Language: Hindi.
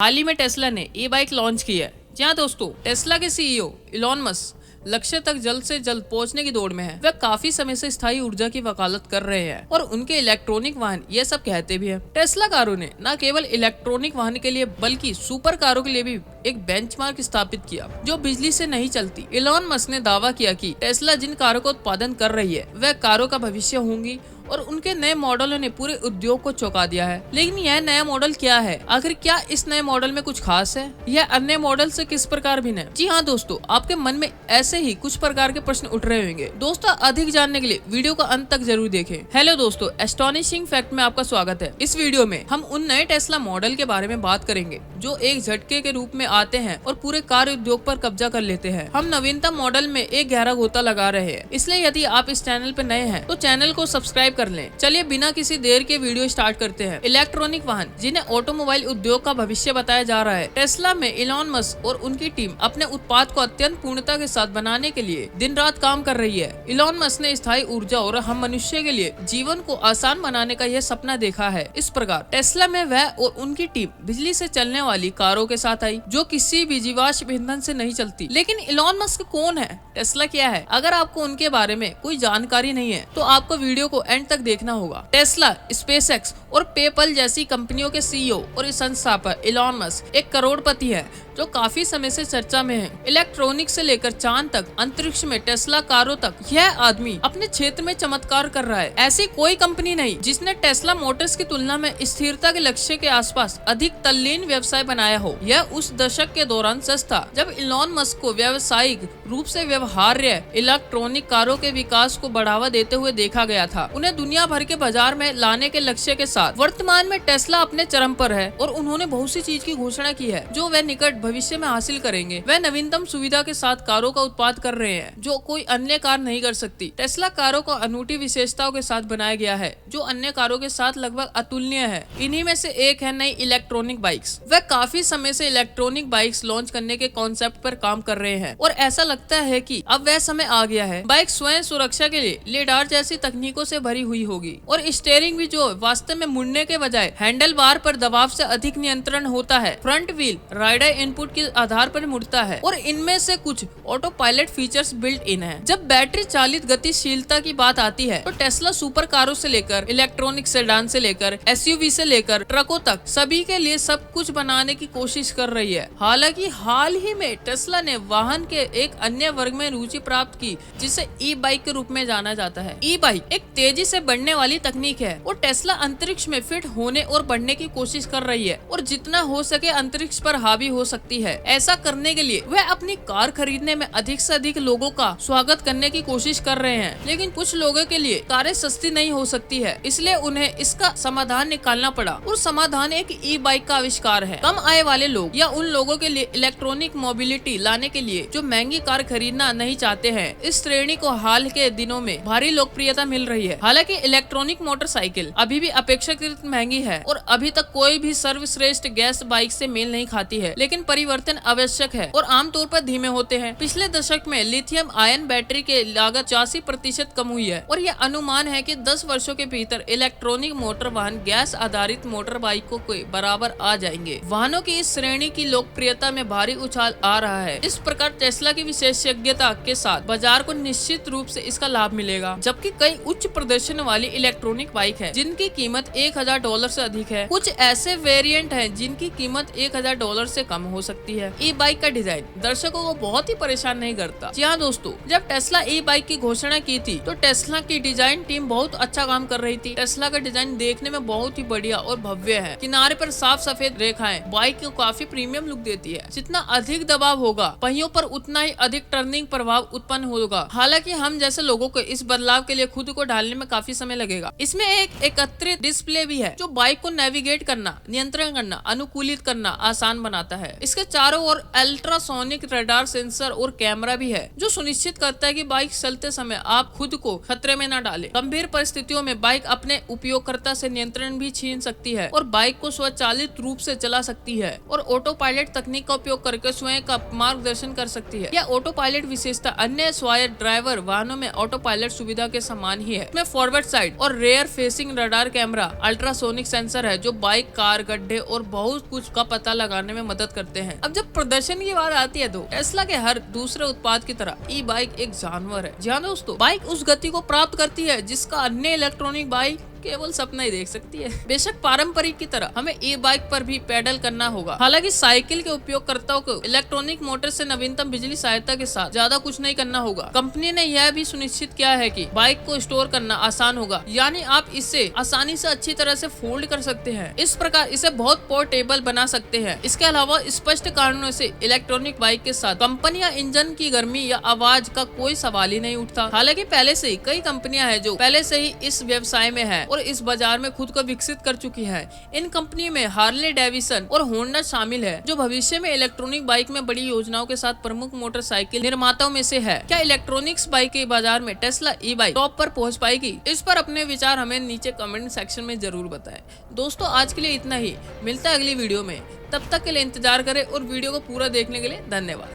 हाल ही में टेस्ला ने ई बाइक लॉन्च की है। जी हाँ दोस्तों, टेस्ला के सीईओ इलॉन मस्क लक्ष्य तक जल्द से जल्द पहुंचने की दौड़ में है। वह काफी समय से स्थायी ऊर्जा की वकालत कर रहे हैं और उनके इलेक्ट्रॉनिक वाहन ये सब कहते भी हैं। टेस्ला कारों ने न केवल इलेक्ट्रॉनिक वाहन के लिए बल्कि सुपर कारों के लिए भी एक बेंचमार्क स्थापित किया जो बिजली से नहीं चलती। इलॉन मस्क ने दावा किया कि टेस्ला जिन कारों का उत्पादन कर रही है वह कारों का भविष्य होंगी और उनके नए मॉडलों ने पूरे उद्योग को चौंका दिया है। लेकिन यह नया मॉडल क्या है? आखिर क्या इस नए मॉडल में कुछ खास है? यह अन्य मॉडल से किस प्रकार भिन्न है? जी हाँ दोस्तों, आपके मन में ऐसे ही कुछ प्रकार के प्रश्न उठ रहे होंगे। दोस्तों, अधिक जानने के लिए वीडियो को अंत तक जरूर देखें। हेलो दोस्तों, एस्टोनिशिंग फैक्ट में आपका स्वागत है। इस वीडियो में हम उन नए टेस्ला मॉडल के बारे में बात करेंगे जो एक झटके के रूप में आते हैं और पूरे कार उद्योग पर कब्जा कर लेते हैं। हम नवीनतम मॉडल में एक गहरा गोता लगा रहे हैं, इसलिए यदि आप इस चैनल पर नए हैं तो चैनल को सब्सक्राइब कर लें। चलिए बिना किसी देर के वीडियो स्टार्ट करते हैं। इलेक्ट्रॉनिक वाहन जिन्हें ऑटोमोबाइल उद्योग का भविष्य बताया जा रहा है। टेस्ला में इलॉन मस्क और उनकी टीम अपने उत्पाद को अत्यंत पूर्णता के साथ बनाने के लिए दिन रात काम कर रही है। इलॉन मस्क ने स्थायी ऊर्जा और हम मनुष्य के लिए जीवन को आसान बनाने का यह सपना देखा है। इस प्रकार टेस्ला में वह और उनकी टीम बिजली से चलने वाली कारों के साथ आई जो किसी भी जीवाश्म ईंधन से नहीं चलती। लेकिन इलॉन मस्क कौन है? टेस्ला क्या है? अगर आपको उनके बारे में कोई जानकारी नहीं है तो आपको वीडियो को एंड तक देखना होगा। टेस्ला, स्पेसएक्स और पेपल जैसी कंपनियों के सीईओ और संस्थापक इलॉन मस्क एक करोड़पति है जो काफी समय से चर्चा में है। इलेक्ट्रॉनिक से लेकर चांद तक, अंतरिक्ष में टेस्ला कारों तक, यह आदमी अपने क्षेत्र में चमत्कार कर रहा है। ऐसी कोई कंपनी नहीं जिसने टेस्ला मोटर्स की तुलना में स्थिरता के लक्ष्य के आसपास अधिक तल्लीन व्यवसाय बनाया हो। यह उस दशक के दौरान सच था जब इलॉन मस्क को व्यावसायिक रूप से व्यवहार्य इलेक्ट्रॉनिक कारों के विकास को बढ़ावा देते हुए देखा गया था, उन्हें दुनिया भर के बाजार में लाने के लक्ष्य के साथ। वर्तमान में टेस्ला अपने चरम पर है और उन्होंने बहुत सी चीज की घोषणा की है जो वे निकट भविष्य में हासिल करेंगे। वे नवीनतम सुविधा के साथ कारों का उत्पाद कर रहे हैं जो कोई अन्य कार नहीं कर सकती। टेस्ला कारों को अनूठी विशेषताओं के साथ बनाया गया है जो अन्य कारों के साथ लगभग अतुलनीय है। इन्हीं में से एक है नई इलेक्ट्रॉनिक बाइक्स। वे काफी समय से इलेक्ट्रॉनिक बाइक्स लॉन्च करने के कॉन्सेप्ट पर काम कर रहे हैं और ऐसा लगता है कि अब वह समय आ गया है। बाइक स्वयं सुरक्षा के लिए लेडार जैसी तकनीकों से भरी हुई होगी और स्टीयरिंग भी जो वास्तव में मुड़ने के बजाय हैंडल बार पर दबाव से अधिक नियंत्रण होता है। फ्रंट व्हील राइडर इनपुट के आधार पर मुड़ता है और इनमें से कुछ auto pilot features built in है। जब बैटरी चालित गतिशीलता की बात आती है तो टेस्ला सुपर कारों से लेकर इलेक्ट्रॉनिक सेडान से लेकर एसयूवी से लेकर ट्रकों तक सभी के लिए सब कुछ बनाने की कोशिश कर रही है। हालांकि हाल ही में टेस्ला ने वाहन के एक अन्य वर्ग में रुचि प्राप्त की जिसे ई बाइक के रूप में जाना जाता है। ई बाइक एक तेजी से बढ़ने वाली तकनीक है और टेस्ला अंतरिक्ष में फिट होने और बढ़ने की कोशिश कर रही है और जितना हो सके अंतरिक्ष पर हावी हो सकती है। ऐसा करने के लिए वह अपनी कार खरीदने में अधिक से अधिक लोगों का स्वागत करने की कोशिश कर रहे हैं। लेकिन कुछ लोगों के लिए कारें सस्ती नहीं हो सकती है, इसलिए उन्हें इसका समाधान निकालना पड़ा और समाधान एक ई बाइक का आविष्कार है। कम आय वाले लोग या उन लोगों के लिए इलेक्ट्रॉनिक मोबिलिटी लाने के लिए जो महंगी कार खरीदना नहीं चाहते हैं। इस श्रेणी को हाल के दिनों में भारी लोकप्रियता मिल रही है। हालांकि इलेक्ट्रॉनिक मोटरसाइकिल अभी भी अपेक्षाकृत महंगी है और अभी तक कोई भी सर्वश्रेष्ठ गैस बाइक से मेल नहीं खाती है, लेकिन परिवर्तन आवश्यक है और आमतौर पर धीमे होते हैं। पिछले दशक में लिथियम आयन बैटरी के लागत 85% कम हुई है और यह अनुमान है कि 10 वर्षों के भीतर इलेक्ट्रॉनिक मोटर वाहन गैस आधारित मोटर बाइकों के बराबर आ जाएंगे। वाहनों की इस श्रेणी की लोकप्रियता में भारी उछाल आ रहा है। इस प्रकार टेस्ला की विशेषज्ञता के साथ बाजार को निश्चित रूप से इसका लाभ मिलेगा। जबकि कई उच्च प्रदर्शन वाली इलेक्ट्रॉनिक बाइक है जिनकी कीमत $1000 से अधिक है। कुछ ऐसे वेरिएंट हैं जिनकी कीमत $1000 से कम हो सकती है। ई बाइक का डिजाइन दर्शकों को बहुत ही परेशान नहीं करता। जी हाँ दोस्तों, जब टेस्ला ई बाइक की घोषणा की थी तो टेस्ला की डिजाइन टीम बहुत अच्छा काम कर रही थी। टेस्ला का डिजाइन देखने में बहुत ही बढ़िया और भव्य है। किनारे पर साफ सफेद रेखाएं बाइक को काफी प्रीमियम लुक देती है। जितना अधिक दबाव होगा पहियों पर उतना ही अधिक टर्निंग प्रभाव उत्पन्न होगा। हालांकि हम जैसे लोगों को इस बदलाव के लिए खुद को ढालने में काफी समय लगेगा। इसमें एक एकत्रित डिस्प्ले भी है जो बाइक को नेविगेट करना, नियंत्रण करना, अनुकूलित करना आसान बनाता है। इसके चारों ओर अल्ट्रासोनिक रडार सेंसर और कैमरा भी है जो सुनिश्चित करता है कि बाइक चलते समय आप खुद को खतरे में न डालें। गंभीर परिस्थितियों में बाइक अपने उपयोगकर्ता से नियंत्रण भी छीन सकती है और बाइक को स्वचालित रूप से चला सकती है और ऑटो पायलट तकनीक का उपयोग करके स्वयं का मार्गदर्शन कर सकती है। यह ऑटो पायलट विशेषता अन्य स्वायत्त ड्राइवर वाहनों में ऑटो पायलट सुविधा के समान ही है। इसमें फॉरवर्ड साइड और rear facing radar camera ultrasonic sensor है जो बाइक, कार, गड्ढे और बहुत कुछ का पता लगाने में मदद करते हैं। अब जब प्रदर्शन की बात आती है तो टेस्ला के हर दूसरे उत्पाद की तरह ई बाइक एक जानवर है। जी हाँ दोस्तों, बाइक उस गति को प्राप्त करती है जिसका अन्य इलेक्ट्रॉनिक बाइक केवल सपना ही देख सकती है। बेशक पारंपरिक की तरह हमें ई बाइक पर भी पेडल करना होगा। हालांकि साइकिल के उपयोगकर्ताओं को इलेक्ट्रॉनिक मोटर से नवीनतम बिजली सहायता के साथ ज्यादा कुछ नहीं करना होगा। कंपनी ने यह भी सुनिश्चित किया है कि बाइक को स्टोर करना आसान होगा, यानी आप इसे आसानी से अच्छी तरह से फोल्ड कर सकते हैं। इस प्रकार इसे बहुत पोर्टेबल बना सकते हैं। इसके अलावा स्पष्ट कारणों से इलेक्ट्रॉनिक बाइक के साथ कंपनी या इंजन की गर्मी या आवाज का कोई सवाल ही नहीं उठता। हालांकि पहले से ही कई कंपनियां हैं जो पहले से ही इस व्यवसाय में है और इस बाजार में खुद को विकसित कर चुकी है। इन कंपनी में हार्ले डेविसन और होंडा शामिल है, जो भविष्य में इलेक्ट्रॉनिक बाइक में बड़ी योजनाओं के साथ प्रमुख मोटरसाइकिल निर्माताओं में से है। क्या इलेक्ट्रॉनिक्स बाइक के बाजार में टेस्ला ई बाइक टॉप पर पहुंच पाएगी? इस पर अपने विचार हमें नीचे कमेंट सेक्शन में जरूर बताएं। दोस्तों, आज के लिए इतना ही। मिलता है अगली वीडियो में। तब तक के लिए इंतजार करें और वीडियो को पूरा देखने के लिए धन्यवाद।